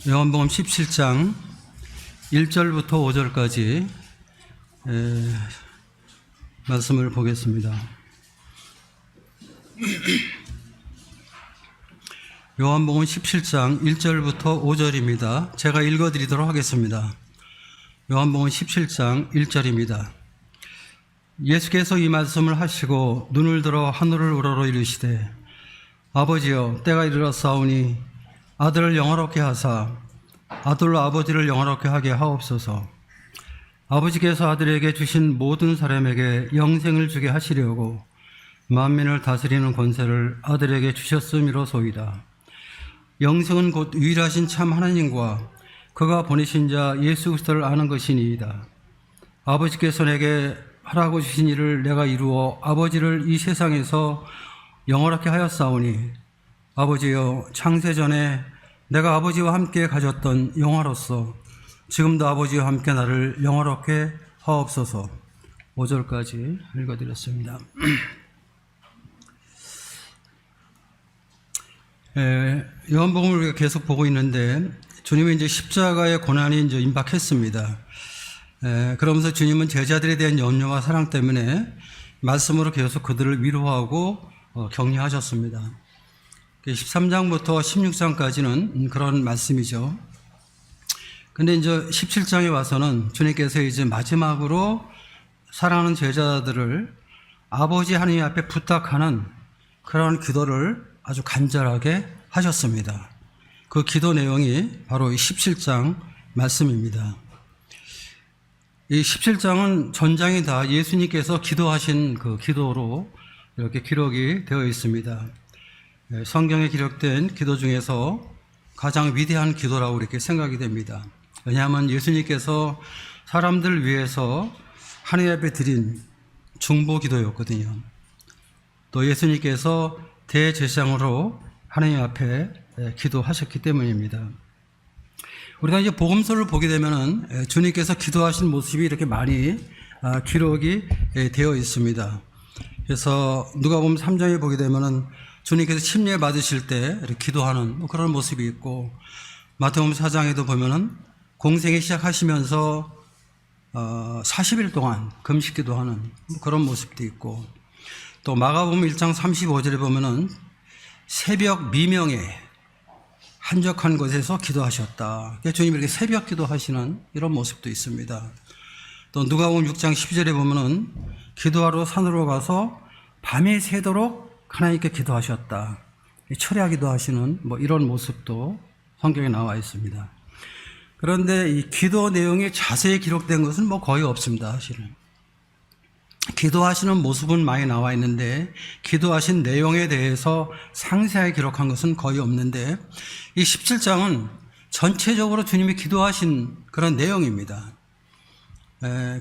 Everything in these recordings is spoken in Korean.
요한복음 17장 1절부터 5절까지 말씀을 보겠습니다. 요한복음 17장 1절부터 5절입니다. 제가 읽어드리도록 하겠습니다. 요한복음 17장 1절입니다. 예수께서 이 말씀을 하시고 눈을 들어 하늘을 우러러 이르시되 아버지여 때가 이르렀사오니 아들을 영화롭게 하사 아들로 아버지를 영화롭게 하게 하옵소서. 아버지께서 아들에게 주신 모든 사람에게 영생을 주게 하시려고 만민을 다스리는 권세를 아들에게 주셨음이로소이다. 영생은 곧 유일하신 참 하나님과 그가 보내신 자 예수 그리스도를 아는 것이니이다. 아버지께서 내게 하라고 주신 일을 내가 이루어 아버지를 이 세상에서 영화롭게 하였사오니 아버지여 창세전에 내가 아버지와 함께 가졌던 영화로서 지금도 아버지와 함께 나를 영화롭게 하옵소서. 5절까지 읽어드렸습니다. 요한복음을 우리가 계속 보고 있는데 주님은 이제 십자가의 고난이 이제 임박했습니다. 그러면서 주님은 제자들에 대한 염려와 사랑 때문에 말씀으로 계속 그들을 위로하고 격려하셨습니다. 13장부터 16장까지는 그런 말씀이죠. 근데 이제 17장에 와서는 주님께서 이제 마지막으로 사랑하는 제자들을 아버지 하나님 앞에 부탁하는 그런 기도를 아주 간절하게 하셨습니다. 그 기도 내용이 바로 이 17장 말씀입니다. 이 17장은 전장이 다 예수님께서 기도하신 그 기도로 이렇게 기록이 되어 있습니다. 성경에 기록된 기도 중에서 가장 위대한 기도라고 이렇게 생각이 됩니다. 왜냐하면 예수님께서 사람들을 위해서 하나님 앞에 드린 중보 기도였거든요. 또 예수님께서 대제사장으로 하나님 앞에 기도하셨기 때문입니다. 우리가 이제 복음서를 보게 되면은 주님께서 기도하신 모습이 이렇게 많이 기록이 되어 있습니다. 그래서 누가복음 3장에 보게 되면은 주님께서 침례 받으실 때 이렇게 기도하는 그런 모습이 있고, 마태복음 4장에도 보면은 공생에 시작하시면서 40일 동안 금식 기도하는 그런 모습도 있고, 또 마가복음 1장 35절에 보면은 새벽 미명에 한적한 곳에서 기도하셨다. 주님이 이렇게 새벽 기도하시는 이런 모습도 있습니다. 또 누가복음 6장 12절에 보면은 기도하러 산으로 가서 밤이 새도록 하나님께 기도하셨다. 철야기도 하시는 이런 모습도 성경에 나와 있습니다. 그런데 이 기도 내용이 자세히 기록된 것은 거의 없습니다. 사실은 기도하시는 모습은 많이 나와 있는데 기도하신 내용에 대해서 상세하게 기록한 것은 거의 없는데, 이 17장은 전체적으로 주님이 기도하신 그런 내용입니다.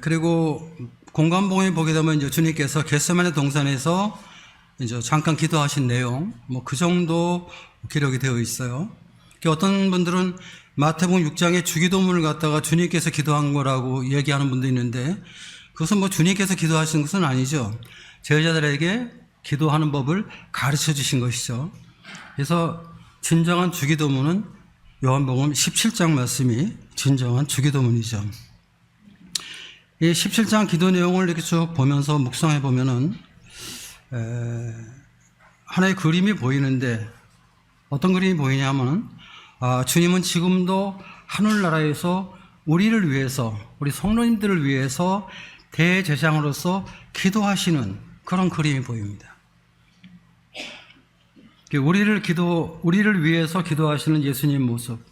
그리고 공관복음에 보게 되면 이제 주님께서 겟세마네 동산에서 이제 잠깐 기도하신 내용, 그 정도 기록이 되어 있어요. 어떤 분들은 마태복음 6장의 주기도문을 갖다가 주님께서 기도한 거라고 얘기하는 분도 있는데, 그것은 주님께서 기도하신 것은 아니죠. 제자들에게 기도하는 법을 가르쳐 주신 것이죠. 그래서 진정한 주기도문은 요한복음 17장 말씀이 진정한 주기도문이죠. 이 17장 기도 내용을 이렇게 쭉 보면서 묵상해 보면은 하나의 그림이 보이는데, 어떤 그림이 보이냐면 주님은 지금도 하늘나라에서 우리를 위해서, 우리 성도님들을 위해서 대제사장으로서 기도하시는 그런 그림이 보입니다. 우리를 위해서 기도하시는 예수님 모습,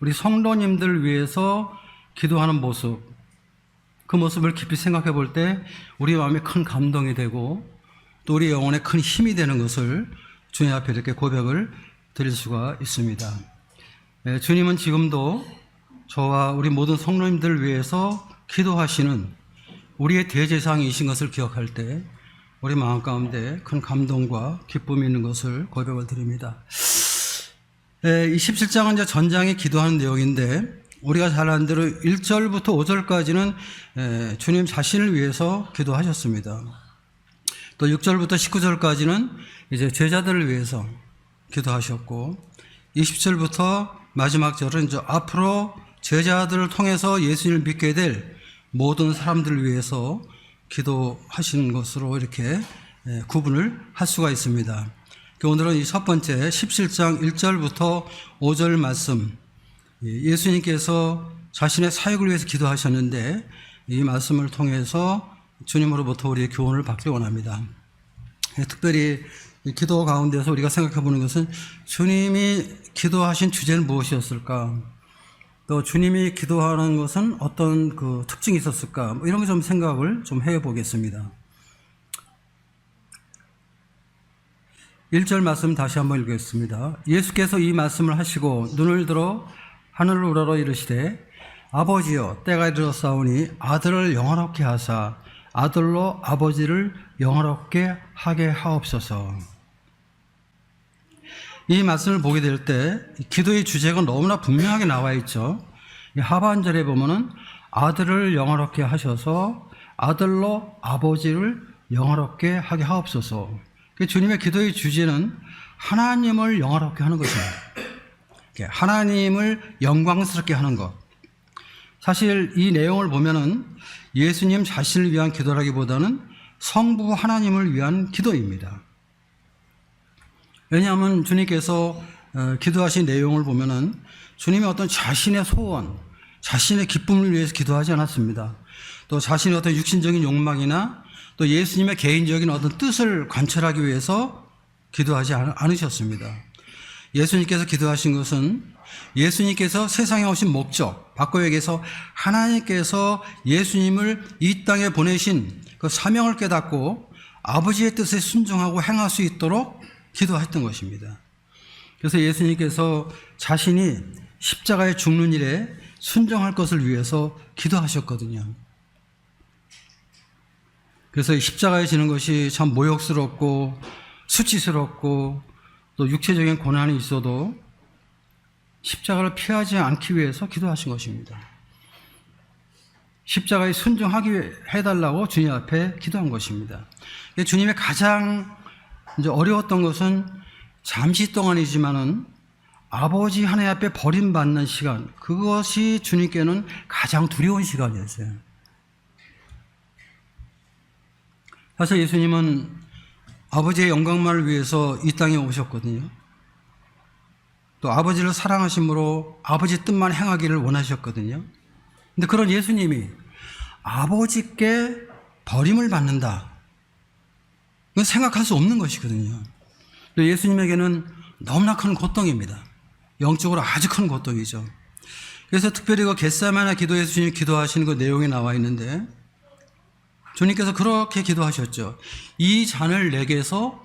우리 성도님들을 위해서 기도하는 모습, 그 모습을 깊이 생각해 볼 때 우리 마음에 큰 감동이 되고 또 우리 영혼에 큰 힘이 되는 것을 주님 앞에 이렇게 고백을 드릴 수가 있습니다. 주님은 지금도 저와 우리 모든 성도님들을 위해서 기도하시는 우리의 대제사장이신 것을 기억할 때 우리 마음 가운데 큰 감동과 기쁨이 있는 것을 고백을 드립니다. 이 17장은 이제 전장에 기도하는 내용인데, 우리가 잘 아는 대로 1절부터 5절까지는 주님 자신을 위해서 기도하셨습니다. 또 6절부터 19절까지는 이제 제자들을 위해서 기도하셨고, 20절부터 마지막 절은 이제 앞으로 제자들을 통해서 예수님을 믿게 될 모든 사람들을 위해서 기도하시는 것으로 이렇게 구분을 할 수가 있습니다. 오늘은 이 첫 번째 17장 1절부터 5절 말씀, 예수님께서 자신의 사역을 위해서 기도하셨는데 이 말씀을 통해서 주님으로부터 우리의 교훈을 받기 원합니다. 특별히 이 기도 가운데서 우리가 생각해 보는 것은 주님이 기도하신 주제는 무엇이었을까? 또 주님이 기도하는 것은 어떤 그 특징이 있었을까? 이런 거 좀 생각을 좀 해 보겠습니다. 1절 말씀 다시 한번 읽겠습니다. 예수께서 이 말씀을 하시고 눈을 들어 하늘을 우러러 이르시되 아버지여 때가 이르렀사오니 아들을 영화롭게 하사 아들로 아버지를 영화롭게 하게 하옵소서. 이 말씀을 보게 될 때 기도의 주제가 너무나 분명하게 나와 있죠. 하반절에 보면은 아들을 영화롭게 하셔서 아들로 아버지를 영화롭게 하게 하옵소서. 주님의 기도의 주제는 하나님을 영화롭게 하는 것입니다. 하나님을 영광스럽게 하는 것. 사실 이 내용을 보면은 예수님 자신을 위한 기도라기보다는 성부 하나님을 위한 기도입니다. 왜냐하면 주님께서 기도하신 내용을 보면은 주님의 어떤 자신의 소원, 자신의 기쁨을 위해서 기도하지 않았습니다. 또 자신의 어떤 육신적인 욕망이나 또 예수님의 개인적인 어떤 뜻을 관철하기 위해서 기도하지 않으셨습니다. 예수님께서 기도하신 것은 예수님께서 세상에 오신 목적, 바꿔 얘기해서 하나님께서 예수님을 이 땅에 보내신 그 사명을 깨닫고 아버지의 뜻에 순종하고 행할 수 있도록 기도했던 것입니다. 그래서 예수님께서 자신이 십자가에 죽는 일에 순종할 것을 위해서 기도하셨거든요. 그래서 십자가에 지는 것이 참 모욕스럽고 수치스럽고 또 육체적인 고난이 있어도 십자가를 피하지 않기 위해서 기도하신 것입니다. 십자가에 순종하기 해달라고 주님 앞에 기도한 것입니다. 주님의 가장 이제 어려웠던 것은 잠시 동안이지만은 아버지 하나님 앞에 버림받는 시간, 그것이 주님께는 가장 두려운 시간이었어요. 사실 예수님은 아버지의 영광만을 위해서 이 땅에 오셨거든요. 또 아버지를 사랑하심으로 아버지 뜻만 행하기를 원하셨거든요. 근데 그런 예수님이 아버지께 버림을 받는다, 이건 생각할 수 없는 것이거든요. 예수님에게는 너무나 큰 고통입니다. 영적으로 아주 큰 고통이죠. 그래서 특별히 그 겟세마네 기도에서 주님 기도하시는 그 내용이 나와 있는데 주님께서 그렇게 기도하셨죠. 이 잔을 내게서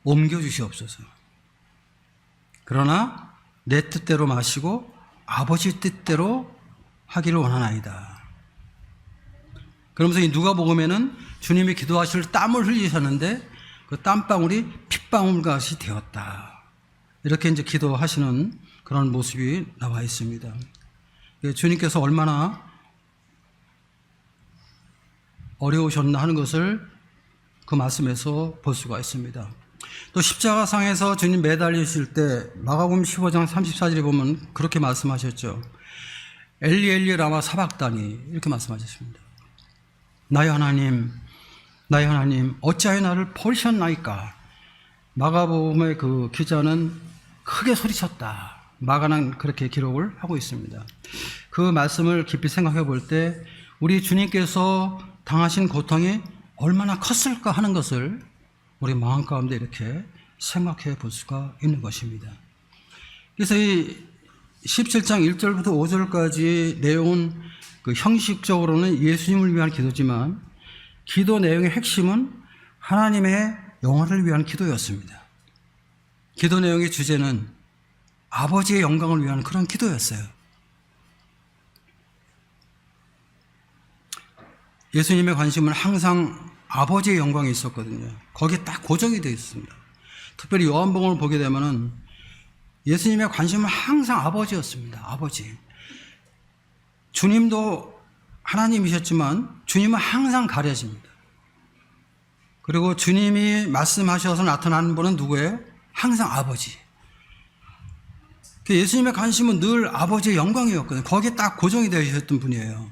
옮겨주시옵소서. 그러나 내 뜻대로 마시고 아버지 뜻대로 하기를 원하나이다. 그러면서 이 누가복음에는 주님이 기도하실 땀을 흘리셨는데 그 땀방울이 핏방울같이 되었다, 이렇게 이제 기도하시는 그런 모습이 나와 있습니다. 주님께서 얼마나 어려우셨나 하는 것을 그 말씀에서 볼 수가 있습니다. 또 십자가상에서 주님 매달리실 때 마가복음 15장 34절에 보면 그렇게 말씀하셨죠. 엘리 엘리 라마 사박다니, 이렇게 말씀하셨습니다. 나의 하나님, 나의 하나님, 어찌하여 나를 버리셨나이까. 마가복음의 그 기자는 크게 소리쳤다, 마가는 그렇게 기록을 하고 있습니다. 그 말씀을 깊이 생각해 볼 때 우리 주님께서 당하신 고통이 얼마나 컸을까 하는 것을 우리 마음 가운데 이렇게 생각해 볼 수가 있는 것입니다. 그래서 이 17장 1절부터 5절까지 내용은 그 형식적으로는 예수님을 위한 기도지만 기도 내용의 핵심은 하나님의 영화를 위한 기도였습니다. 기도 내용의 주제는 아버지의 영광을 위한 그런 기도였어요. 예수님의 관심은 항상 아버지의 영광이 있었거든요. 거기에 딱 고정이 되어 있습니다. 특별히 요한복음을 보게 되면은 예수님의 관심은 항상 아버지였습니다. 아버지. 주님도 하나님이셨지만 주님은 항상 가려집니다. 그리고 주님이 말씀하셔서 나타나는 분은 누구예요? 항상 아버지. 예수님의 관심은 늘 아버지의 영광이었거든요. 거기에 딱 고정이 되어 있었던 분이에요.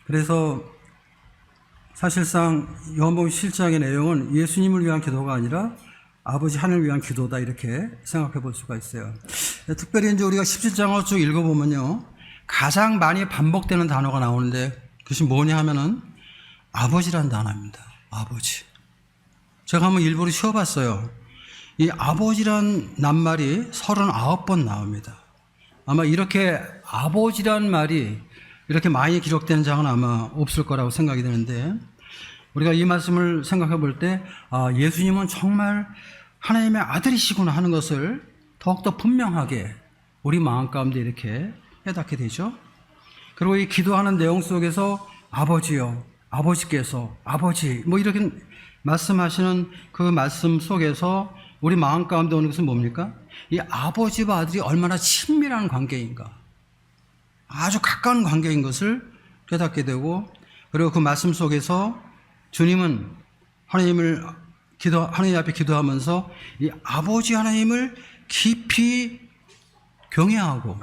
그래서 사실상 요한복음 7장의 내용은 예수님을 위한 기도가 아니라 아버지 하늘을 위한 기도다, 이렇게 생각해 볼 수가 있어요. 특별히 이제 우리가 17장을 쭉 읽어보면요, 가장 많이 반복되는 단어가 나오는데 그것이 뭐냐 하면은 아버지란 단어입니다. 아버지. 제가 한번 일부러 쉬어봤어요. 이 아버지란 낱말이 39번 나옵니다. 아마 이렇게 아버지란 말이 이렇게 많이 기록된 장은 아마 없을 거라고 생각이 되는데, 우리가 이 말씀을 생각해 볼 때, 예수님은 정말 하나님의 아들이시구나 하는 것을 더욱더 분명하게 우리 마음 가운데 이렇게 깨닫게 되죠. 그리고 이 기도하는 내용 속에서 아버지요, 아버지께서, 아버지, 뭐 이렇게 말씀하시는 그 말씀 속에서 우리 마음 가운데 오는 것은 뭡니까? 이 아버지와 아들이 얼마나 친밀한 관계인가, 아주 가까운 관계인 것을 깨닫게 되고, 그리고 그 말씀 속에서 주님은 하나님 앞에 기도하면서 이 아버지 하나님을 깊이 경외하고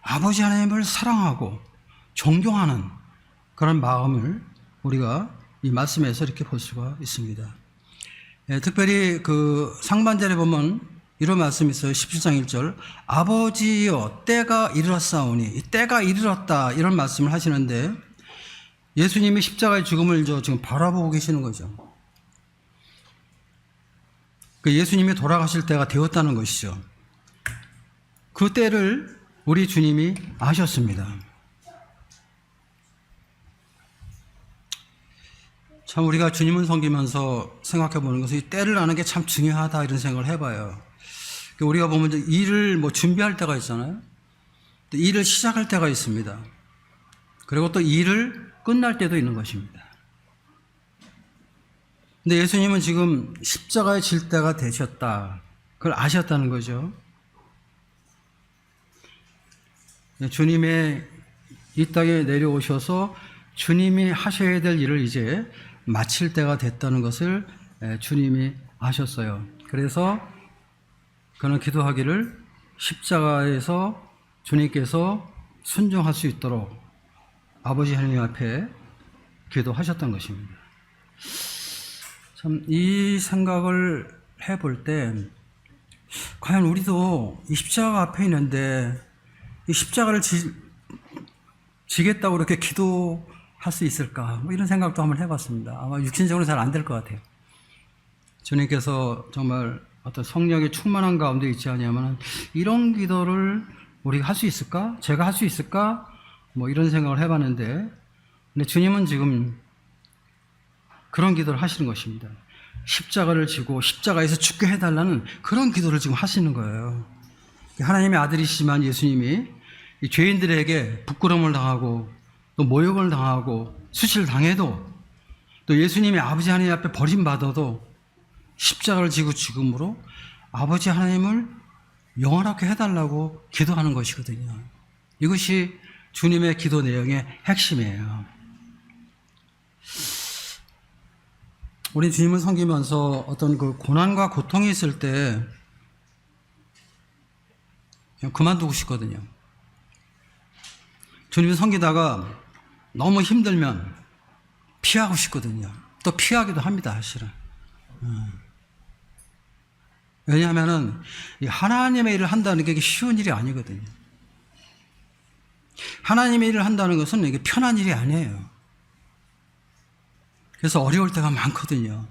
아버지 하나님을 사랑하고 존경하는 그런 마음을 우리가 이 말씀에서 이렇게 볼 수가 있습니다. 특별히 그 상반절에 보면 이런 말씀이 있어요. 17장 1절. 아버지여, 때가 이르렀사오니, 이 때가 이르렀다, 이런 말씀을 하시는데, 예수님이 십자가의 죽음을 지금 바라보고 계시는 거죠. 그 예수님이 돌아가실 때가 되었다는 것이죠. 그 때를 우리 주님이 아셨습니다. 참 우리가 주님을 섬기면서 생각해 보는 것은 이 때를 아는 게 참 중요하다, 이런 생각을 해봐요. 우리가 보면 일을 준비할 때가 있잖아요. 또 일을 시작할 때가 있습니다. 그리고 또 일을 끝날 때도 있는 것입니다. 근데 예수님은 지금 십자가에 질 때가 되셨다, 그걸 아셨다는 거죠. 주님의 이 땅에 내려오셔서 주님이 하셔야 될 일을 이제 마칠 때가 됐다는 것을 주님이 아셨어요. 그래서 그는 기도하기를 십자가에서 주님께서 순종할 수 있도록 아버지 하나님 앞에 기도하셨던 것입니다. 참 이 생각을 해볼 때, 과연 우리도 이 십자가 앞에 있는데 이 십자가를 지겠다고 이렇게 기도할 수 있을까, 뭐 이런 생각도 한번 해봤습니다. 아마 육신적으로 잘 안 될 것 같아요. 주님께서 정말 어떤 성령의 충만한 가운데 있지 않냐면 이런 기도를 우리가 할 수 있을까? 제가 할 수 있을까? 뭐 이런 생각을 해봤는데, 근데 주님은 지금 그런 기도를 하시는 것입니다. 십자가를 지고 십자가에서 죽게 해달라는 그런 기도를 지금 하시는 거예요. 하나님의 아들이시지만 예수님이 이 죄인들에게 부끄러움을 당하고 또 모욕을 당하고 수치를 당해도, 또 예수님이 아버지 하나님 앞에 버림받아도 십자가를 지고 죽음으로 아버지 하나님을 영원하게 해달라고 기도하는 것이거든요. 이것이 주님의 기도 내용의 핵심이에요. 우리 주님을 섬기면서 어떤 그 고난과 고통이 있을 때 그냥 그만두고 싶거든요. 주님을 섬기다가 너무 힘들면 피하고 싶거든요. 또 피하기도 합니다, 사실은. 왜냐하면은 하나님의 일을 한다는 게 쉬운 일이 아니거든요. 하나님의 일을 한다는 것은 이게 편한 일이 아니에요. 그래서 어려울 때가 많거든요.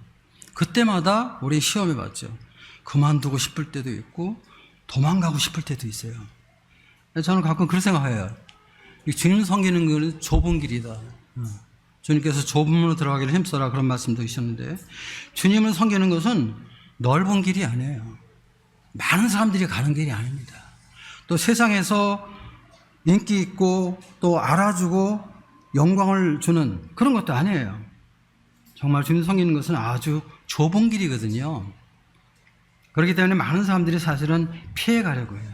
그때마다 우리 시험해 봤죠. 그만두고 싶을 때도 있고 도망가고 싶을 때도 있어요. 저는 가끔 그런 생각해요. 주님 섬기는 것은 좁은 길이다. 주님께서 좁은 문으로 들어가기를 힘써라, 그런 말씀도 있었는데, 주님을 섬기는 것은 넓은 길이 아니에요. 많은 사람들이 가는 길이 아닙니다. 또 세상에서 인기 있고 또 알아주고 영광을 주는 그런 것도 아니에요. 정말 주님 섬기는 것은 아주 좁은 길이거든요. 그렇기 때문에 많은 사람들이 사실은 피해가려고 해요.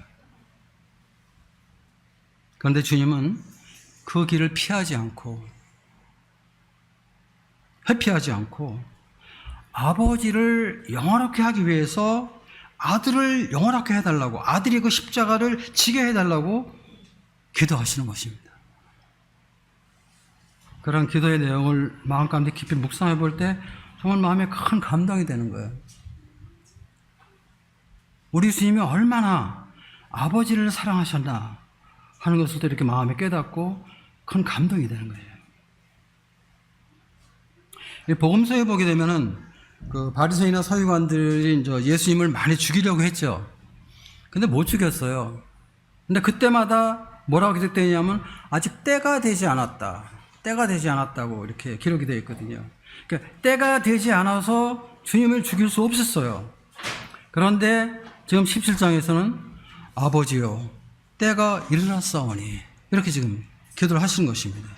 그런데 주님은 그 길을 피하지 않고, 회피하지 않고 아버지를 영원하게 하기 위해서 아들을 영원하게 해달라고, 아들이 그 십자가를 지게 해달라고 기도하시는 것입니다. 그런 기도의 내용을 마음 가운데 깊이 묵상해 볼 때 정말 마음에 큰 감동이 되는 거예요. 우리 주님이 얼마나 아버지를 사랑하셨나 하는 것을 또 이렇게 마음에 깨닫고 큰 감동이 되는 거예요. 이 복음서에 보게 되면은 그 바리새인이나 서기관들이 이제 예수님을 많이 죽이려고 했죠. 근데 못 죽였어요. 근데 그때마다 뭐라고 기록되어 있냐면 아직 때가 되지 않았다. 때가 되지 않았다고 이렇게 기록이 되어 있거든요. 그러니까 때가 되지 않아서 주님을 죽일 수 없었어요. 그런데 지금 17장에서는 아버지요, 때가 일어났사오니 이렇게 지금 기도를 하시는 것입니다.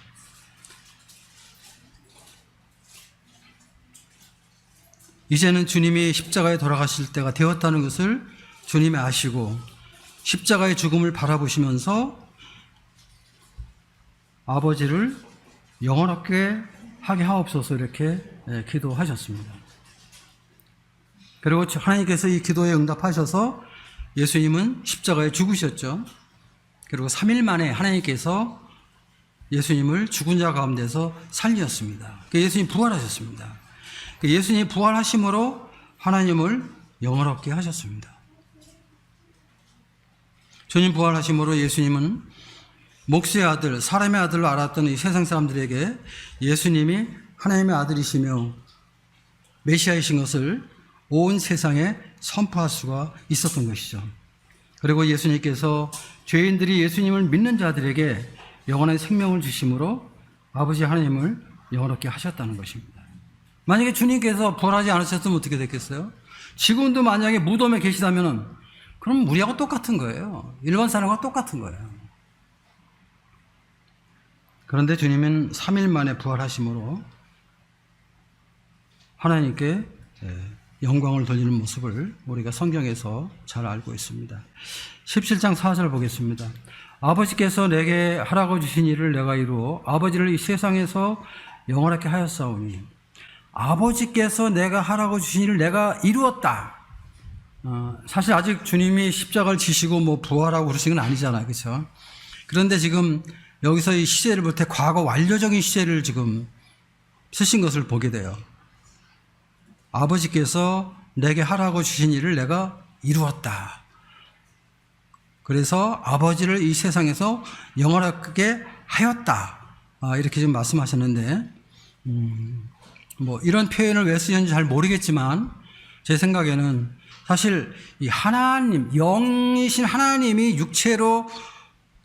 이제는 주님이 십자가에 돌아가실 때가 되었다는 것을 주님이 아시고 십자가의 죽음을 바라보시면서 아버지를 영원하게 하게 하옵소서 이렇게 기도하셨습니다. 그리고 하나님께서 이 기도에 응답하셔서 예수님은 십자가에 죽으셨죠. 그리고 3일 만에 하나님께서 예수님을 죽은 자 가운데서 살리셨습니다. 예수님 부활하셨습니다. 예수님이 부활하심으로 하나님을 영원하게 하셨습니다. 주님 부활하심으로 예수님은 목수의 아들, 사람의 아들로 알았던 이 세상 사람들에게 예수님이 하나님의 아들이시며 메시아이신 것을 온 세상에 선포할 수가 있었던 것이죠. 그리고 예수님께서 죄인들이 예수님을 믿는 자들에게 영원한 생명을 주심으로 아버지 하나님을 영원하게 하셨다는 것입니다. 만약에 주님께서 부활하지 않으셨으면 어떻게 됐겠어요? 지금도 만약에 무덤에 계시다면 그럼 우리하고 똑같은 거예요. 일반 사람과 똑같은 거예요. 그런데 주님은 3일 만에 부활하심으로 하나님께 영광을 돌리는 모습을 우리가 성경에서 잘 알고 있습니다. 17장 4절 보겠습니다. 아버지께서 내게 하라고 주신 일을 내가 이루어 아버지를 이 세상에서 영원하게 하였사오니, 아버지께서 내가 하라고 주신 일을 내가 이루었다. 사실 아직 주님이 십자가를 지시고 뭐 부활하고 그러신 건 아니잖아요. 그렇죠? 그런데 지금 여기서 이 시제를 볼 때 과거 완료적인 시제를 지금 쓰신 것을 보게 돼요. 아버지께서 내게 하라고 주신 일을 내가 이루었다. 그래서 아버지를 이 세상에서 영원하게 하였다. 이렇게 지금 말씀하셨는데, 뭐 이런 표현을 왜 쓰는지 잘 모르겠지만 제 생각에는 사실 이 하나님, 영이신 하나님이 육체로,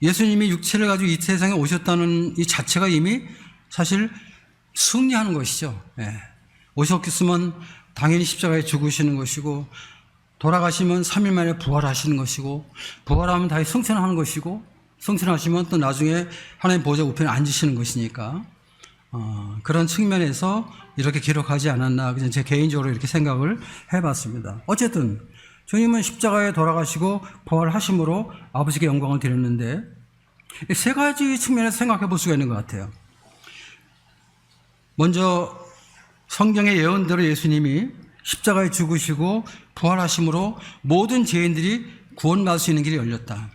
예수님이 육체를 가지고 이 세상에 오셨다는 이 자체가 이미 사실 승리하는 것이죠. 오셨으면 당연히 십자가에 죽으시는 것이고, 돌아가시면 3일 만에 부활하시는 것이고, 부활하면 다시 승천하는 것이고, 승천하시면 또 나중에 하나님 보좌 우편에 앉으시는 것이니까 그런 측면에서 이렇게 기록하지 않았나, 그냥 제 개인적으로 이렇게 생각을 해봤습니다. 어쨌든 주님은 십자가에 돌아가시고 부활하심으로 아버지께 영광을 드렸는데, 세 가지 측면에서 생각해 볼 수가 있는 것 같아요. 먼저 성경의 예언대로 예수님이 십자가에 죽으시고 부활하심으로 모든 죄인들이 구원받을 수 있는 길이 열렸다.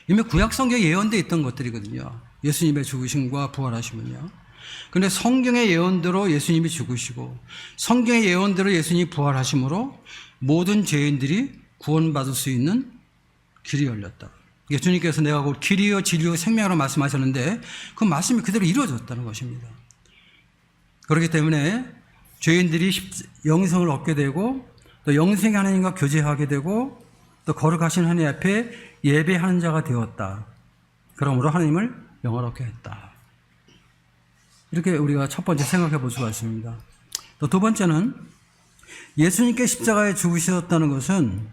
이미 구약 성경에 예언되어 있던 것들이거든요. 예수님의 죽으심과 부활하심은요. 그런데 성경의 예언대로 예수님이 죽으시고 성경의 예언대로 예수님이 부활하심으로 모든 죄인들이 구원받을 수 있는 길이 열렸다. 예수님께서 내가 곧 길이요 진리요 생명으로 말씀하셨는데 그 말씀이 그대로 이루어졌다는 것입니다. 그렇기 때문에 죄인들이 영생을 얻게 되고 또 영생의 하나님과 교제하게 되고 또 거룩하신 하나님 앞에 예배하는 자가 되었다. 그러므로 하나님을 영원하게 했다. 이렇게 우리가 첫 번째 생각해 볼 수가 있습니다. 또 두 번째는 예수님께 십자가에 죽으셨다는 것은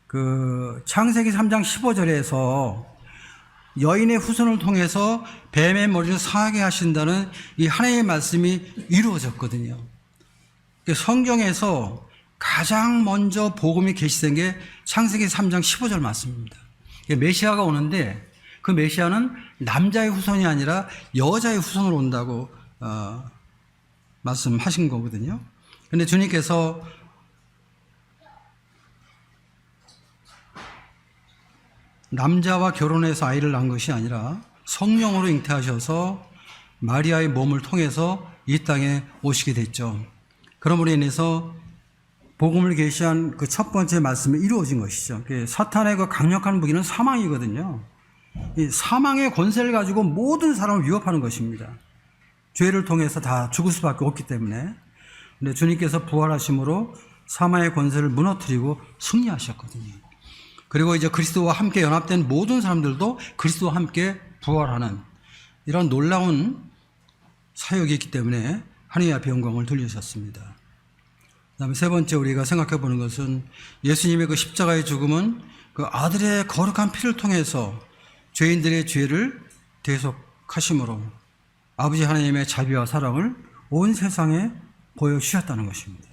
그 창세기 3장 15절에서 여인의 후손을 통해서 뱀의 머리를 상하게 하신다는 이 하나님의 말씀이 이루어졌거든요. 성경에서 가장 먼저 복음이 계시된 게 창세기 3장 15절 말씀입니다. 메시아가 오는데 그 메시아는 남자의 후손이 아니라 여자의 후손으로 온다고 말씀하신 거거든요. 근데 주님께서 남자와 결혼해서 아이를 낳은 것이 아니라 성령으로 잉태하셔서 마리아의 몸을 통해서 이 땅에 오시게 됐죠. 그러므로 인해서 복음을 계시한 그 첫 번째 말씀이 이루어진 것이죠. 사탄의 그 강력한 무기는 사망이거든요. 이 사망의 권세를 가지고 모든 사람을 위협하는 것입니다. 죄를 통해서 다 죽을 수밖에 없기 때문에. 근데 주님께서 부활하심으로 사망의 권세를 무너뜨리고 승리하셨거든요. 그리고 이제 그리스도와 함께 연합된 모든 사람들도 그리스도와 함께 부활하는 이런 놀라운 사역이 있기 때문에 하나님 앞에 영광을 돌리셨습니다. 그다음에 세 번째 우리가 생각해 보는 것은 예수님의 그 십자가의 죽음은 그 아들의 거룩한 피를 통해서 죄인들의 죄를 대속하심으로 아버지 하나님의 자비와 사랑을 온 세상에 보여주셨다는 것입니다.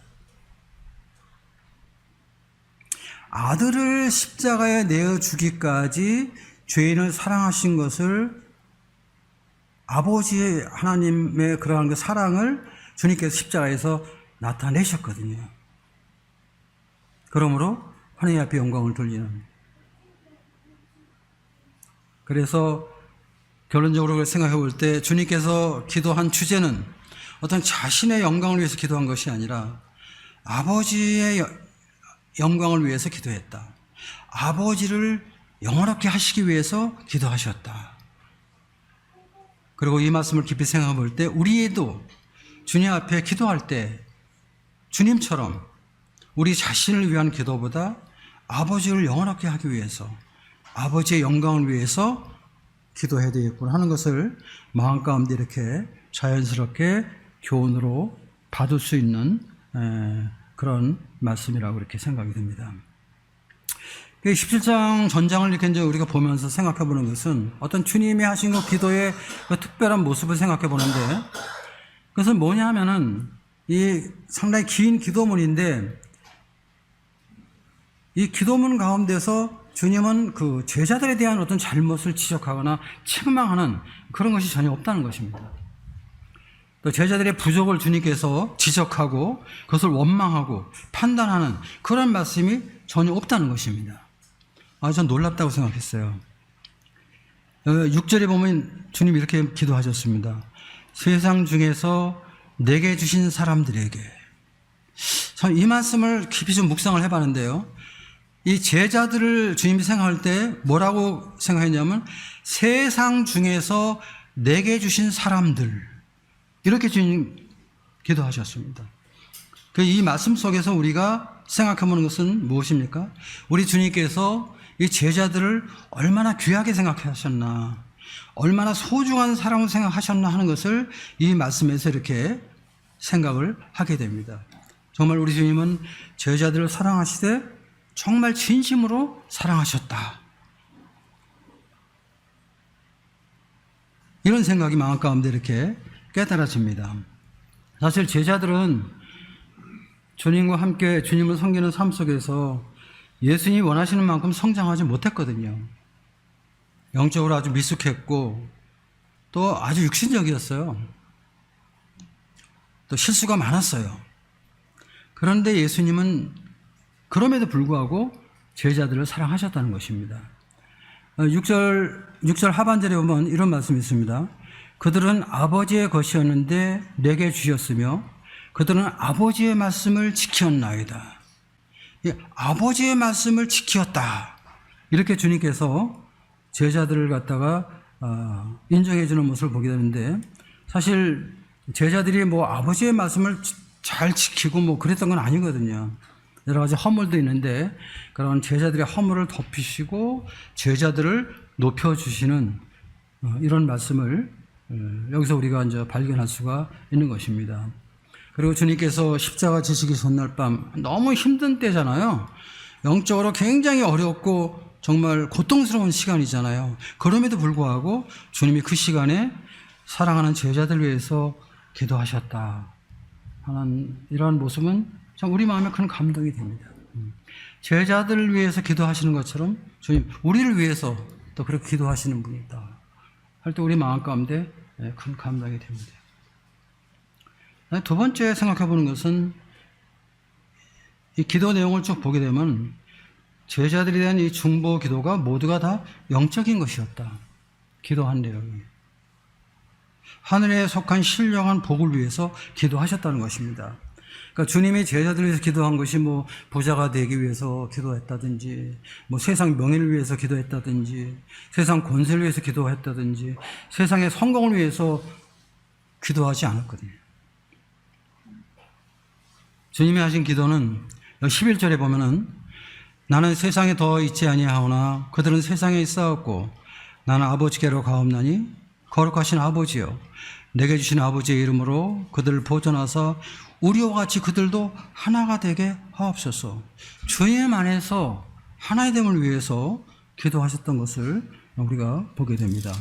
아들을 십자가에 내어 주기까지 죄인을 사랑하신 것을 아버지 하나님의 그러한 그 사랑을 주님께서 십자가에서 나타내셨거든요. 그러므로 하나님 앞에 영광을 돌리는. 그래서 결론적으로 생각해 볼 때 주님께서 기도한 주제는 어떤 자신의 영광을 위해서 기도한 것이 아니라 아버지의 영광을 위해서 기도했다. 아버지를 영원하게 하시기 위해서 기도하셨다. 그리고 이 말씀을 깊이 생각해 볼 때 우리도 주님 앞에 기도할 때 주님처럼 우리 자신을 위한 기도보다 아버지를 영원하게 하기 위해서 아버지의 영광을 위해서 기도해야 되겠구나 하는 것을 마음 가운데 이렇게 자연스럽게 교훈으로 받을 수 있는 그런 말씀이라고 이렇게 생각이 됩니다. 17장 전장을 이렇게 이제 우리가 보면서 생각해 보는 것은 어떤 주님이 하신 그 기도의 그 특별한 모습을 생각해 보는데 그것은 뭐냐 하면은 이 상당히 긴 기도문인데 이 기도문 가운데서 주님은 그 제자들에 대한 어떤 잘못을 지적하거나 책망하는 그런 것이 전혀 없다는 것입니다. 또 제자들의 부족을 주님께서 지적하고 그것을 원망하고 판단하는 그런 말씀이 전혀 없다는 것입니다. 전 놀랍다고 생각했어요. 6절에 보면 주님이 이렇게 기도하셨습니다. 세상 중에서 내게 주신 사람들에게. 참 이 말씀을 깊이 좀 묵상을 해봤는데요. 이 제자들을 주님이 생각할 때 뭐라고 생각했냐면 세상 중에서 내게 주신 사람들 이렇게 주님 기도하셨습니다. 이 말씀 속에서 우리가 생각해보는 것은 무엇입니까? 우리 주님께서 이 제자들을 얼마나 귀하게 생각하셨나 얼마나 소중한 사람을 생각하셨나 하는 것을 이 말씀에서 이렇게 생각을 하게 됩니다. 정말 우리 주님은 제자들을 사랑하시되 정말 진심으로 사랑하셨다. 이런 생각이 마음 가운데 이렇게 깨달아집니다. 사실 제자들은 주님과 함께 주님을 섬기는 삶 속에서 예수님이 원하시는 만큼 성장하지 못했거든요. 영적으로 아주 미숙했고 또 아주 육신적이었어요. 또 실수가 많았어요. 그런데 예수님은 그럼에도 불구하고 제자들을 사랑하셨다는 것입니다. 6절 하반절에 보면 이런 말씀이 있습니다. 그들은 아버지의 것이었는데 내게 주셨으며 그들은 아버지의 말씀을 지켰나이다. 아버지의 말씀을 지켰다. 이렇게 주님께서 제자들을 갖다가 인정해 주는 모습을 보게 되는데 사실 제자들이 뭐 아버지의 말씀을 잘 지키고 뭐 그랬던 건 아니거든요. 여러 가지 허물도 있는데 그런 제자들의 허물을 덮으시고 제자들을 높여주시는 이런 말씀을 여기서 우리가 이제 발견할 수가 있는 것입니다. 그리고 주님께서 십자가 지시기 전날 밤 너무 힘든 때잖아요. 영적으로 굉장히 어렵고 정말 고통스러운 시간이잖아요. 그럼에도 불구하고 주님이 그 시간에 사랑하는 제자들 위해서 기도하셨다 하는 이러한 모습은 참 우리 마음에 큰 감동이 됩니다. 제자들을 위해서 기도하시는 것처럼 주님 우리를 위해서 또 그렇게 기도하시는 분이다 할 때 우리 마음 가운데 큰 감동이 됩니다. 두 번째 생각해 보는 것은 이 기도 내용을 쭉 보게 되면 제자들에 대한 이 중보 기도가 모두가 다 영적인 것이었다. 기도한 내용이. 하늘에 속한 신령한 복을 위해서 기도하셨다는 것입니다. 그러니까 주님이 제자들을 위해서 기도한 것이 뭐 부자가 되기 위해서 기도했다든지, 뭐 세상 명예를 위해서 기도했다든지, 세상 권세를 위해서 기도했다든지, 세상의 성공을 위해서 기도하지 않았거든요. 주님이 하신 기도는 11절에 보면은 나는 세상에 더 있지 아니하오나 그들은 세상에 있사옵고 나는 아버지께로 가옵나니 거룩하신 아버지여 내게 주신 아버지의 이름으로 그들을 보존하사 우리와 같이 그들도 하나가 되게 하옵소서. 주님 안에서 하나의 됨을 위해서 기도하셨던 것을 우리가 보게 됩니다.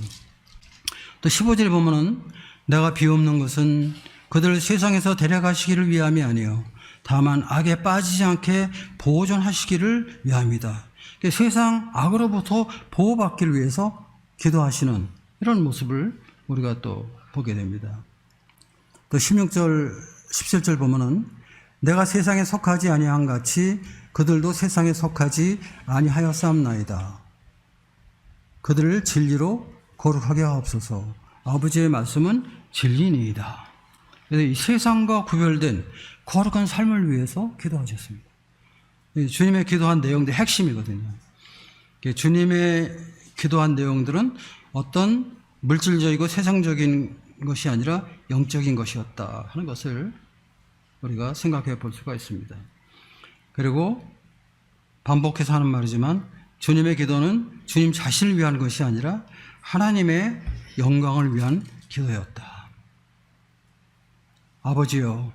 또 15절에 보면은 내가 비옵는 것은 그들을 세상에서 데려가시기를 위함이 아니요 다만 악에 빠지지 않게 보존하시기를 위함이다. 세상 악으로부터 보호받기를 위해서 기도하시는 이런 모습을 우리가 또 보게 됩니다. 또 16절, 17절 보면은 내가 세상에 속하지 아니한 같이 그들도 세상에 속하지 아니하였사옵나이다. 그들을 진리로 거룩하게 하옵소서. 아버지의 말씀은 진리니이다. 그래서 이 세상과 구별된 거룩한 삶을 위해서 기도하셨습니다. 주님의 기도한 내용들 핵심이거든요. 주님의 기도한 내용들은 어떤 물질적이고 세상적인 것이 아니라 영적인 것이었다 하는 것을 우리가 생각해 볼 수가 있습니다. 그리고 반복해서 하는 말이지만 주님의 기도는 주님 자신을 위한 것이 아니라 하나님의 영광을 위한 기도였다. 아버지여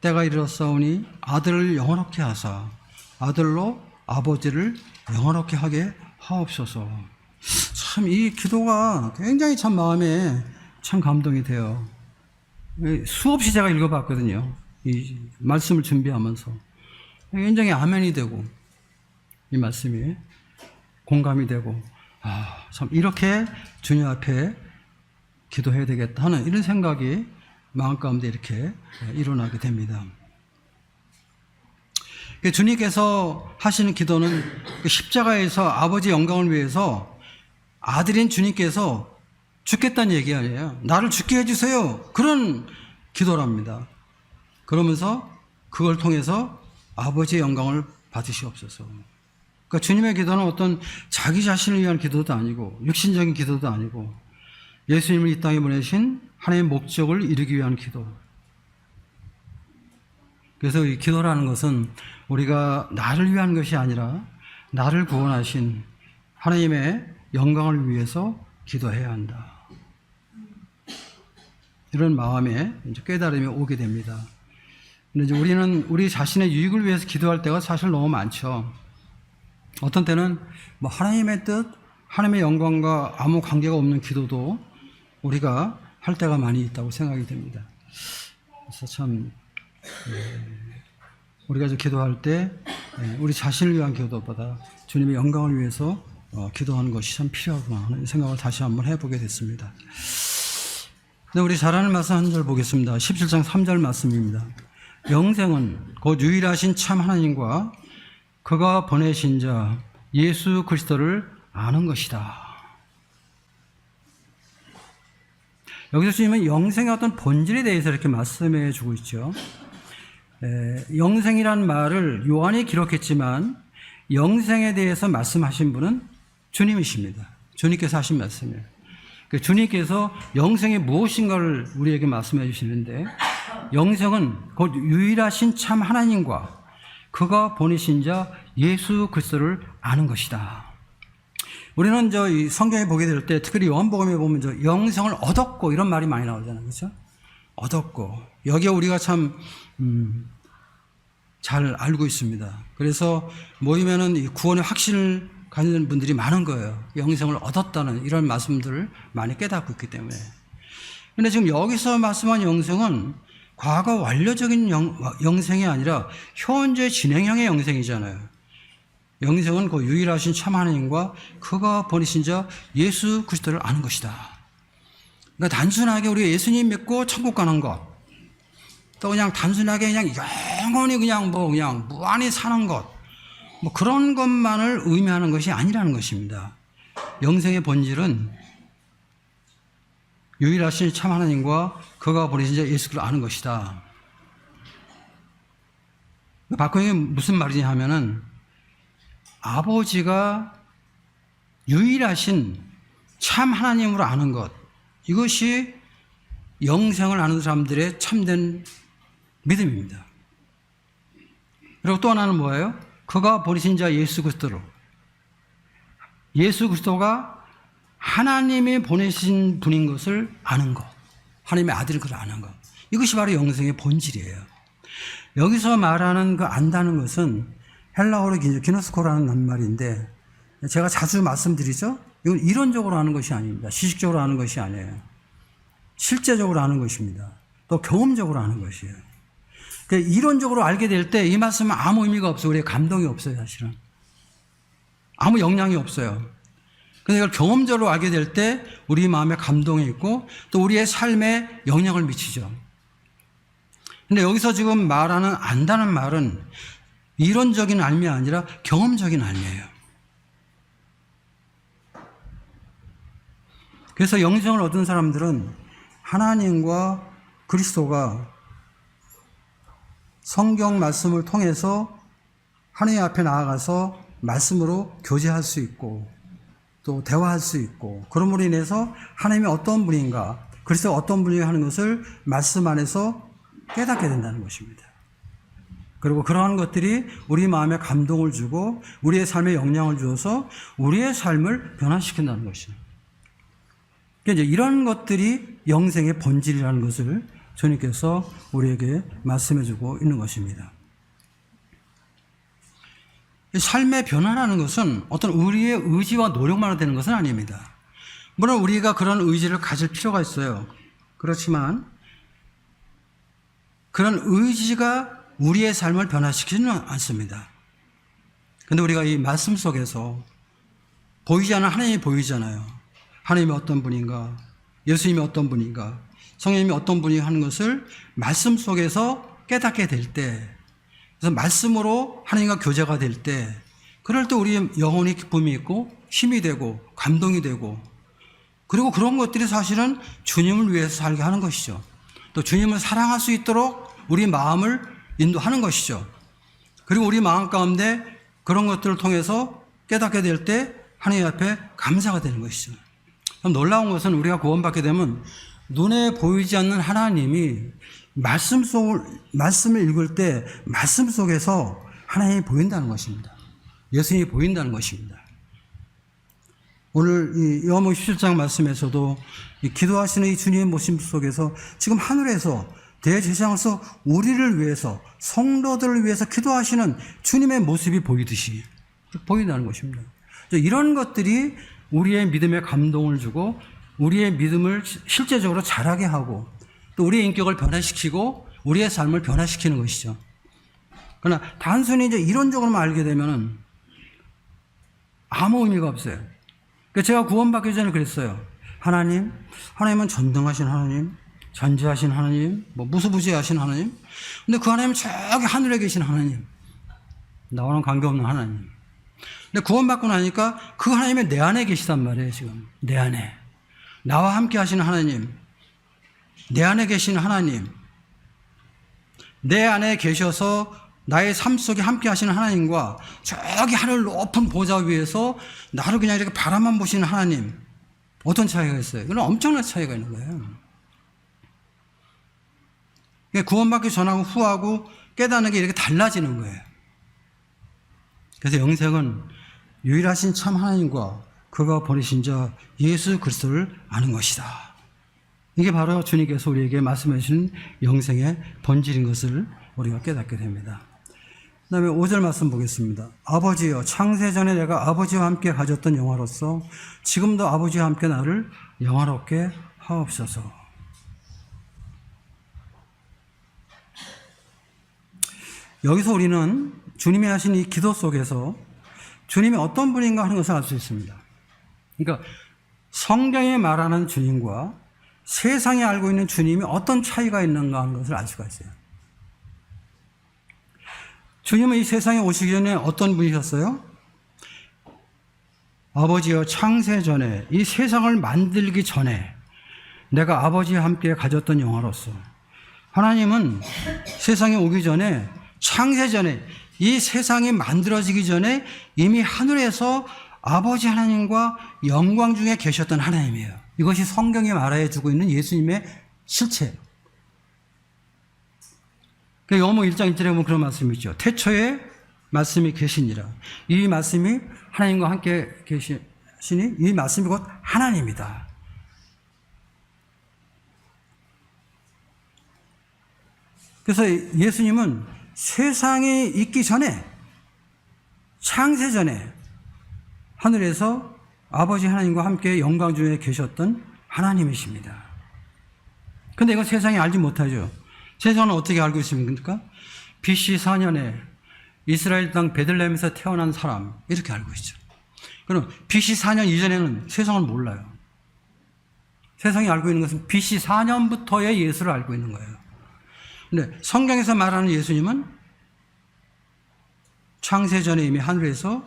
때가 이르렀사오니 아들을 영원롭게 하사 아들로 아버지를 영원롭게 하게 하옵소서. 참 이 기도가 굉장히 참 마음에 참 감동이 돼요. 수없이 제가 읽어봤거든요. 이 말씀을 준비하면서 굉장히 아멘이 되고 이 말씀이 공감이 되고 참 이렇게 주님 앞에 기도해야 되겠다 하는 이런 생각이 마음 가운데 이렇게 일어나게 됩니다. 주님께서 하시는 기도는 십자가에서 아버지 영광을 위해서 아들인 주님께서 죽겠다는 얘기 아니에요. 나를 죽게 해주세요. 그런 기도랍니다. 그러면서 그걸 통해서 아버지의 영광을 받으시옵소서. 그러니까 주님의 기도는 어떤 자기 자신을 위한 기도도 아니고 육신적인 기도도 아니고 예수님을 이 땅에 보내신 하나님의 목적을 이루기 위한 기도. 그래서 이 기도라는 것은 우리가 나를 위한 것이 아니라 나를 구원하신 하나님의 영광을 위해서 기도해야 한다. 이런 마음에 이제 깨달음이 오게 됩니다. 근데 이제 우리는 우리 자신의 유익을 위해서 기도할 때가 사실 너무 많죠. 어떤 때는 뭐 하나님의 뜻, 하나님의 영광과 아무 관계가 없는 기도도 우리가 할 때가 많이 있다고 생각이 됩니다. 그래서 참 우리가 이제 기도할 때 우리 자신을 위한 기도보다 주님의 영광을 위해서 기도하는 것이 참 필요하구나 하는 생각을 다시 한번 해보게 됐습니다. 근데 우리 잘 아는 말씀 한 절 보겠습니다. 17장 3절 말씀입니다. 영생은 곧 유일하신 참 하나님과 그가 보내신 자 예수 그리스도를 아는 것이다. 여기서 주님은 영생의 어떤 본질에 대해서 이렇게 말씀해 주고 있죠. 영생이란 말을 요한이 기록했지만 영생에 대해서 말씀하신 분은 주님이십니다. 주님께서 하신 말씀이에요. 주님께서 영생이 무엇인가를 우리에게 말씀해 주시는데 영생은 곧 유일하신 참 하나님과 그가 보내신 자 예수 그리스도를 아는 것이다. 우리는 이 성경에 보게 될 때 특별히 요한복음에 보면 영생을 얻었고 이런 말이 많이 나오잖아요. 그렇죠? 얻었고 여기에 우리가 참 잘 알고 있습니다. 그래서 모이면은 이 구원의 확신을 가지는 분들이 많은 거예요. 영생을 얻었다는 이런 말씀들을 많이 깨닫고 있기 때문에. 그런데 지금 여기서 말씀한 영생은 과거 완료적인 영생이 아니라 현재 진행형의 영생이잖아요. 영생은 그 유일하신 참 하나님과 그가 보내신 자 예수 그리스도를 아는 것이다. 그러니까 단순하게 우리가 예수님 믿고 천국 가는 것, 또 그냥 단순하게 그냥 영원히 그냥 무한히 사는 것, 그런 것만을 의미하는 것이 아니라는 것입니다. 영생의 본질은 유일하신 참 하나님과 그가 보내신 자 예수 그리스도를 아는 것이다. 바꾸는 게 무슨 말이냐 하면은 아버지가 유일하신 참 하나님으로 아는 것, 이것이 영생을 아는 사람들의 참된 믿음입니다. 그리고 또 하나는 뭐예요? 그가 보내신 자 예수 그리스도로, 예수 그리스도가 하나님이 보내신 분인 것을 아는 것, 하나님의 아들인 것을 아는 것, 이것이 바로 영생의 본질이에요. 여기서 말하는 그 안다는 것은 헬라어로 기노스코라는 낱말인데, 제가 자주 말씀드리죠. 이건 이론적으로 아는 것이 아닙니다. 지식적으로 아는 것이 아니에요. 실제적으로 아는 것입니다. 또 경험적으로 아는 것이에요. 그러니까 이론적으로 알게 될 때 이 말씀은 아무 의미가 없어요. 우리의 감동이 없어요. 사실은 아무 영향이 없어요. 근데 이걸 경험적으로 알게 될 때 우리 마음에 감동이 있고 또 우리의 삶에 영향을 미치죠. 근데 여기서 지금 말하는 안다는 말은 이론적인 알미 아니라 경험적인 알미예요. 그래서 영생을 얻은 사람들은 하나님과 그리스도가 성경 말씀을 통해서 하나님 앞에 나아가서 말씀으로 교제할 수 있고 또 대화할 수 있고, 그러므로 인해서 하나님이 어떤 분인가, 그리스도가 어떤 분인가 하는 것을 말씀 안에서 깨닫게 된다는 것입니다. 그리고 그러한 것들이 우리 마음에 감동을 주고 우리의 삶에 영향을 주어서 우리의 삶을 변화시킨다는 것이죠. 그러니까 이제 이런 것들이 영생의 본질이라는 것을 주님께서 우리에게 말씀해 주고 있는 것입니다. 삶의 변화라는 것은 어떤 우리의 의지와 노력만으로 되는 것은 아닙니다. 물론 우리가 그런 의지를 가질 필요가 있어요. 그렇지만 그런 의지가 우리의 삶을 변화시키지는 않습니다. 그런데 우리가 이 말씀 속에서 보이지 않는 하나님이 보이잖아요. 하나님이 어떤 분인가, 예수님이 어떤 분인가, 성령님이 어떤 분인가 하는 것을 말씀 속에서 깨닫게 될 때, 그래서 말씀으로 하나님과 교제가 될 때, 그럴 때 우리의 영혼이 기쁨이 있고 힘이 되고 감동이 되고, 그리고 그런 것들이 사실은 주님을 위해서 살게 하는 것이죠. 또 주님을 사랑할 수 있도록 우리 마음을 인도하는 것이죠. 그리고 우리 마음 가운데 그런 것들을 통해서 깨닫게 될 때 하나님 앞에 감사가 되는 것이죠. 놀라운 것은 우리가 구원받게 되면 눈에 보이지 않는 하나님이 말씀을 읽을 때 말씀 속에서 하나님이 보인다는 것입니다. 예수님이 보인다는 것입니다. 오늘 이 요한복음 17장 말씀에서도 이 기도하시는 이 주님의 모습 속에서 지금 하늘에서 대제사장으로서 우리를 위해서, 성도들을 위해서 기도하시는 주님의 모습이 보이듯이 보인다는 것입니다. 이런 것들이 우리의 믿음에 감동을 주고 우리의 믿음을 실제적으로 자라게 하고 또 우리의 인격을 변화시키고 우리의 삶을 변화시키는 것이죠. 그러나 단순히 이제 이론적으로만 알게 되면은 아무 의미가 없어요. 그러니까 제가 구원받기 전에 그랬어요. 하나님은 전능하신 하나님, 전지하신 하나님, 무소부지하신 하나님. 근데 그 하나님은 저기 하늘에 계신 하나님, 나와는 관계없는 하나님. 근데 구원받고 나니까 그 하나님이 내 안에 계시단 말이에요. 지금 내 안에 나와 함께 하시는 하나님, 내 안에 계신 하나님, 내 안에 계셔서 나의 삶 속에 함께 하시는 하나님과 저기 하늘 높은 보좌 위에서 나를 그냥 이렇게 바라만 보시는 하나님, 어떤 차이가 있어요? 이건 엄청난 차이가 있는 거예요. 구원받기 전하고 후하고 깨닫는 게 이렇게 달라지는 거예요. 그래서 영생은 유일하신 참 하나님과 그가 보내신 자 예수 그리스도를 아는 것이다. 이게 바로 주님께서 우리에게 말씀해 주신 영생의 본질인 것을 우리가 깨닫게 됩니다. 그 다음에 5절 말씀 보겠습니다. 아버지여, 창세전에 내가 아버지와 함께 가졌던 영화로서 지금도 아버지와 함께 나를 영화롭게 하옵소서. 여기서 우리는 주님이 하신 이 기도 속에서 주님이 어떤 분인가 하는 것을 알 수 있습니다. 그러니까 성경에 말하는 주님과 세상에 알고 있는 주님이 어떤 차이가 있는가 하는 것을 알 수가 있어요. 주님은 이 세상에 오시기 전에 어떤 분이셨어요? 아버지여, 창세전에, 이 세상을 만들기 전에 내가 아버지와 함께 가졌던 영화로서, 하나님은 세상에 오기 전에, 창세전에, 이 세상이 만들어지기 전에 이미 하늘에서 아버지 하나님과 영광 중에 계셨던 하나님이에요. 이것이 성경이 말해주고 있는 예수님의 실체예요. 요한복음 1장 1절에 보면 그런 말씀이 있죠. 태초에 말씀이 계시니라. 이 말씀이 하나님과 함께 계시니 이 말씀이 곧 하나님이다. 그래서 예수님은 세상이 있기 전에, 창세 전에 하늘에서 아버지 하나님과 함께 영광 중에 계셨던 하나님이십니다. 그런데 이건 세상이 알지 못하죠. 세상은 어떻게 알고 있습니까? BC 4년에 이스라엘 땅 베들레헴에서 태어난 사람, 이렇게 알고 있죠. 그럼 BC 4년 이전에는 세상을 몰라요. 세상이 알고 있는 것은 BC 4년부터의 예수를 알고 있는 거예요. 근데 성경에서 말하는 예수님은 창세전에 이미 하늘에서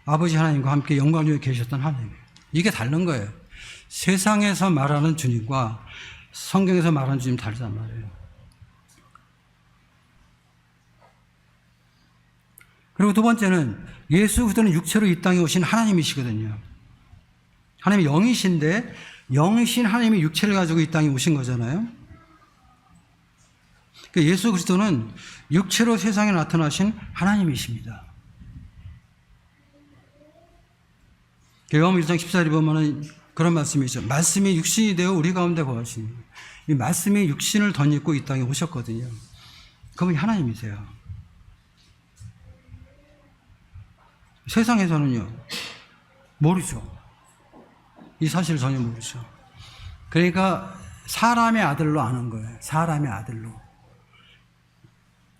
아버지 하나님과 함께 영광 중에 계셨던 하나님이에요. 이게 다른 거예요. 세상에서 말하는 주님과 성경에서 말하는 주님 다르단 말이에요. 그리고 두 번째는 예수 그리스도는 육체로 이 땅에 오신 하나님이시거든요. 하나님이 영이신데 영이신 하나님이 육체를 가지고 이 땅에 오신 거잖아요. 예수 그리스도는 육체로 세상에 나타나신 하나님이십니다. 요한복음 1장 14절에 보면 그런 말씀이 있죠. 말씀이 육신이 되어 우리 가운데 거하시니, 이 말씀이 육신을 덧입고 이 땅에 오셨거든요. 그분이 하나님이세요. 세상에서는요, 모르죠. 이 사실을 전혀 모르죠. 그러니까 사람의 아들로 아는 거예요. 사람의 아들로.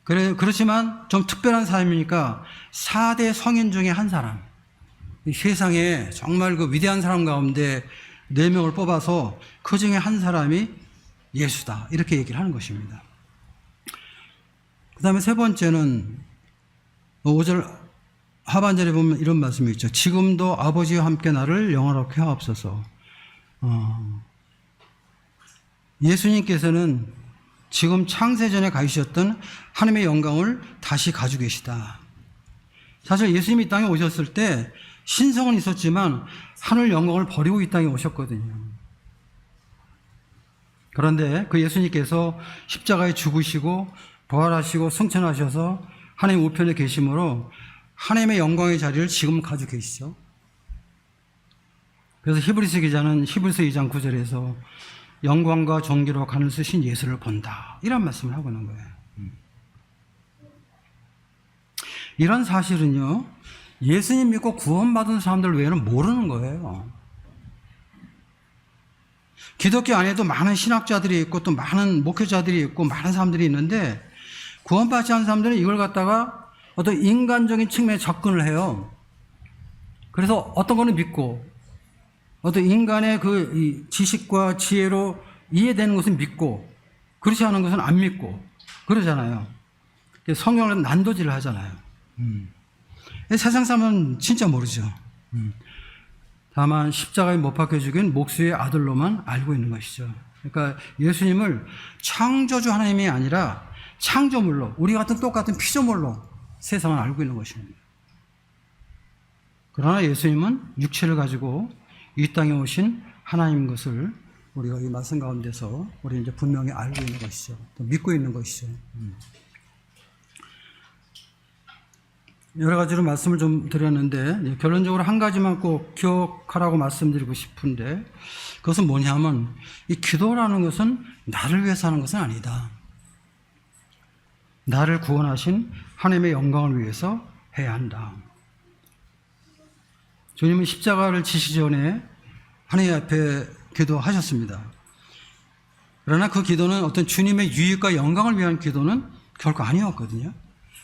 그렇지만 좀 특별한 사람이니까 4대 성인 중에 한 사람, 이 세상에 정말 그 위대한 사람 가운데 4명을 뽑아서 그 중에 한 사람이 예수다, 이렇게 얘기를 하는 것입니다. 그 다음에 세 번째는 5절 하반절에 보면 이런 말씀이 있죠. 지금도 아버지와 함께 나를 영화롭게 하옵소서. 예수님께서는 지금 창세전에 가지셨던 하나님의 영광을 다시 가지고 계시다. 사실 예수님이 이 땅에 오셨을 때 신성은 있었지만 하늘 영광을 버리고 이 땅에 오셨거든요. 그런데 그 예수님께서 십자가에 죽으시고 부활하시고 승천하셔서 하나님 우편에 계심으로 하나님의 영광의 자리를 지금 가지고 계시죠. 그래서 히브리서 기자는 히브리서 2장 9절에서 영광과 존귀로 가는 쓰신 예수를 본다, 이런 말씀을 하고 있는 거예요. 이런 사실은요, 예수님 믿고 구원받은 사람들 외에는 모르는 거예요. 기독교 안에도 많은 신학자들이 있고 또 많은 목회자들이 있고 많은 사람들이 있는데, 구원받지 않은 사람들은 이걸 갖다가 어떤 인간적인 측면에 접근을 해요. 그래서 어떤 거는 믿고, 어떤 인간의 그 지식과 지혜로 이해되는 것은 믿고, 그렇지 않은 것은 안 믿고, 그러잖아요. 성경은 난도질을 하잖아요. 세상 사람은 진짜 모르죠. 다만 십자가에 못 박혀 죽인 목수의 아들로만 알고 있는 것이죠. 그러니까 예수님을 창조주 하나님이 아니라 창조물로, 우리 같은 똑같은 피조물로 세상을 알고 있는 것입니다. 그러나 예수님은 육체를 가지고 이 땅에 오신 하나님인 것을 우리가 이 말씀 가운데서 우리 이제 분명히 알고 있는 것이죠. 또 믿고 있는 것이죠. 여러 가지로 말씀을 좀 드렸는데, 결론적으로 한 가지만 꼭 기억하라고 말씀드리고 싶은데, 그것은 뭐냐면, 이 기도라는 것은 나를 위해서 하는 것은 아니다. 나를 구원하신 하나님의 영광을 위해서 해야 한다. 주님은 십자가를 지시기 전에 하나님 앞에 기도하셨습니다. 그러나 그 기도는 어떤 주님의 유익과 영광을 위한 기도는 결코 아니었거든요.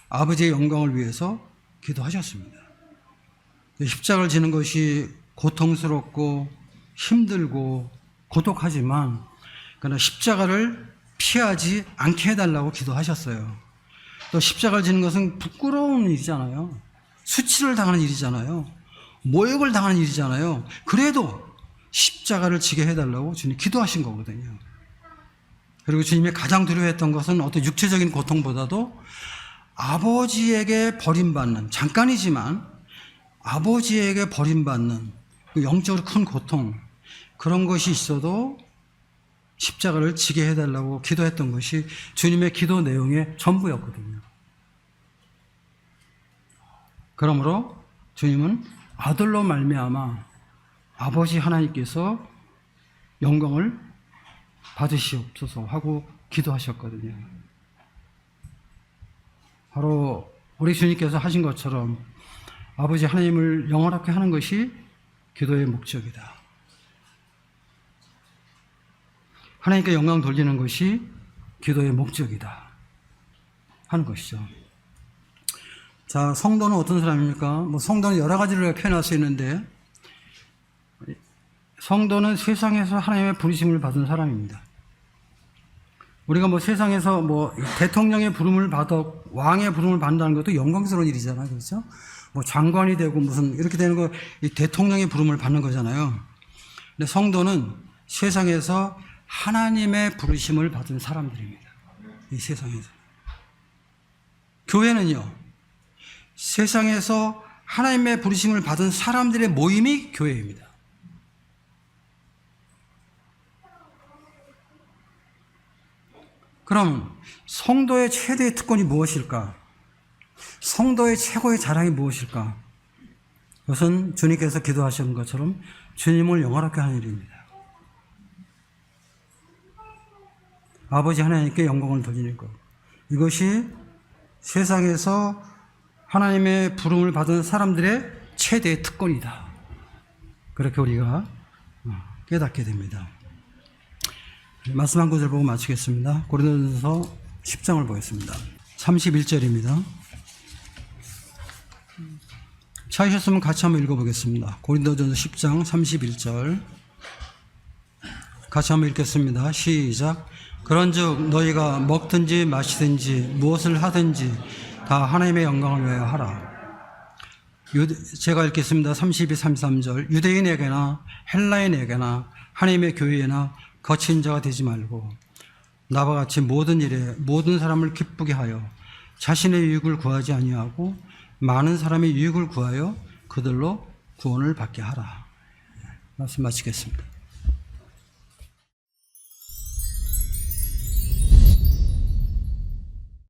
아버지의 영광을 위해서 기도하셨습니다. 십자가를 지는 것이 고통스럽고 힘들고 고독하지만, 그러나 십자가를 피하지 않게 해달라고 기도하셨어요. 또 십자가를 지는 것은 부끄러운 일이잖아요. 수치를 당하는 일이잖아요. 모욕을 당하는 일이잖아요. 그래도 십자가를 지게 해달라고 주님 기도하신 거거든요. 그리고 주님이 가장 두려워했던 것은 어떤 육체적인 고통보다도 아버지에게 버림받는, 잠깐이지만 아버지에게 버림받는 그 영적으로 큰 고통, 그런 것이 있어도 십자가를 지게 해달라고 기도했던 것이 주님의 기도 내용의 전부였거든요. 그러므로 주님은 아들로 말미암아 아버지 하나님께서 영광을 받으시옵소서 하고 기도하셨거든요. 바로 우리 주님께서 하신 것처럼 아버지 하나님을 영원하게 하는 것이 기도의 목적이다. 하나님께 영광 돌리는 것이 기도의 목적이다 하는 것이죠. 자, 성도는 어떤 사람입니까? 성도는 여러 가지로 표현할 수 있는데, 성도는 세상에서 하나님의 부르심을 받은 사람입니다. 우리가 세상에서 대통령의 부름을 받아 왕의 부름을 받는다는 것도 영광스러운 일이잖아요. 그렇죠? 장관이 되고 이렇게 되는 거, 이 대통령의 부름을 받는 거잖아요. 근데 성도는 세상에서 하나님의 부르심을 받은 사람들입니다. 이 세상에서. 교회는요, 세상에서 하나님의 부르심을 받은 사람들의 모임이 교회입니다. 그럼 성도의 최대의 특권이 무엇일까? 성도의 최고의 자랑이 무엇일까? 그것은 주님께서 기도하시는 것처럼 주님을 영화롭게 하는 일입니다. 아버지 하나님께 영광을 돌리는 것. 이것이 세상에서 하나님의 부름을 받은 사람들의 최대의 특권이다. 그렇게 우리가 깨닫게 됩니다. 말씀 한 구절 보고 마치겠습니다. 고린도전서 10장을 보겠습니다. 31절입니다. 찾으셨으면 같이 한번 읽어보겠습니다. 고린도전서 10장 31절 같이 한번 읽겠습니다. 시작. 그런즉 너희가 먹든지 마시든지 무엇을 하든지 다 하나님의 영광을 위하여 하라. 제가 읽겠습니다. 32, 33절. 유대인에게나 헬라인에게나 하나님의 교회에나 거친 자가 되지 말고 나와 같이 모든 일에 모든 사람을 기쁘게 하여 자신의 유익을 구하지 아니하고 많은 사람의 유익을 구하여 그들로 구원을 받게 하라. 말씀 마치겠습니다.